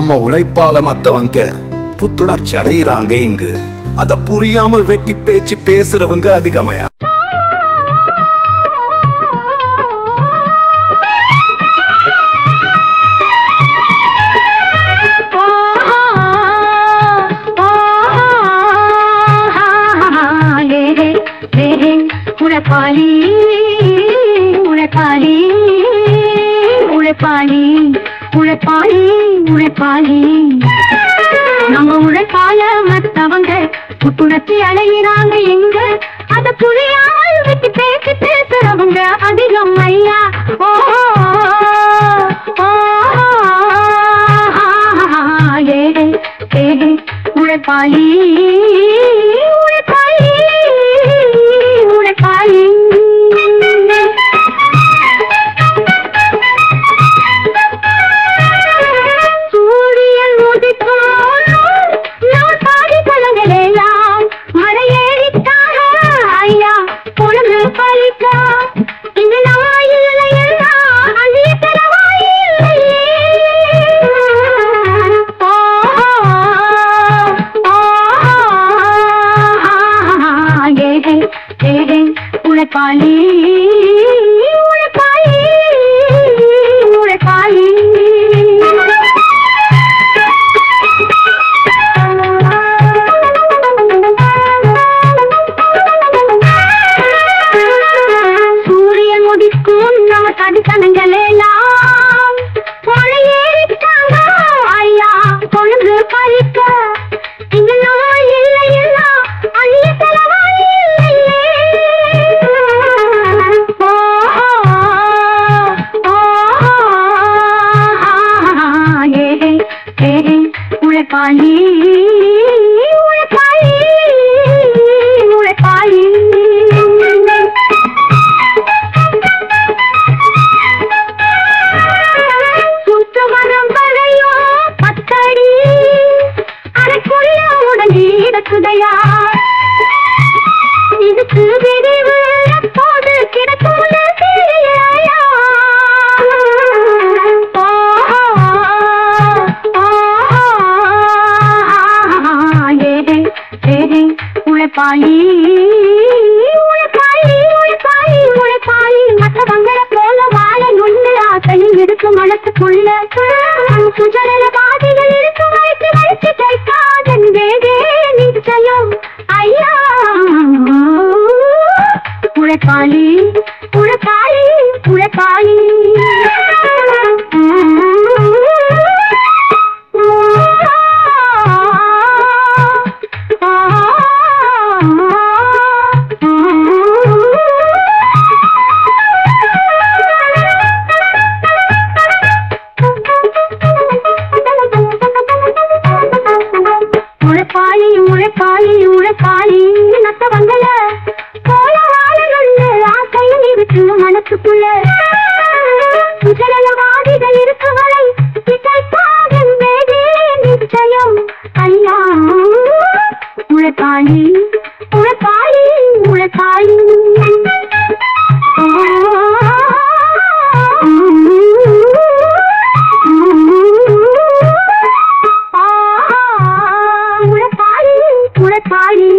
நம்ம உழைப்பால மத்தவங்க புத்துணர்ச்சி அடையிறாங்க இங்கு. அத புரியாமல் வெட்டி பேச்சு பேசுறவங்க அதிகமையா. உழைப்பாளி உழைப்பாளி உழைப்பாளி உழைப்பாளி உழைப்பாளி நம்ம உழைப்பால மத்தவங்க புத்துணர்ச்சி அடையிறாங்க எங்க. அத புரியாமல் வெட்டி பேசி பேசுறவங்க அதிகம் ஐயா. உழைப்பாளி உழைப்பாளி உழைப்பாளி சூரியன் உதிக்கும் நான் பாடி பழங்களெல்லாம் மலையேறிட்டாக ஐயா பொழுது பறிக்க இந்த நாயில்லையெல்லாம் அழிய தரவாயில்லையே. உழைப்பாளி உழைப்பாளி உழைப்பாளி சூரியன் உதிக்கும் நம்ம தடித்தனங்களெல்லாம் மழையேறிட்டாங்க ஐயா பொழுது பறிக்க இந்த நோய் இல்லையெல்லாம் அழிய தரவாயில்லையே. உழைப்பாளி உழைப்பாளி உழைப்பாளி சுத்தமரம் வரையோ பத்தடி அரைக்குள்ள உடனே இடக்குதையா. இதுக்கு விரிவு எப்போது கிடைக்கும் தெரியலையா. உழைப்பாளி உழைப்பாளி உழைப்பாளி உழைப்பாளி மற்றவங்களை போல வாழ நுண்ணு ஆசையும் இருக்கும் மனசுக்குள்ள சுஜரல பாதைகள் இருக்கும் வயசு வயசு கைக்காதன் வேதே நிச்சயம் ஐயா. உழைப்பாளி உழைப்பாளி உழைப்பாளி உழைப்பாளி உழைப்பாளி உழைப்பாளி மத்தவங்கள போல வாழணும்னு ஆசையும் இருக்கு மனசுக்குள்ள சுஜலவாதிகள் இருக்கு வரை இசைப்பாகன் வேதே நிச்சயம் ஐயா. உழைப்பாளி உழைப்பாளி உழைப்பாளி உழைப்பாளி உழைப்பாளி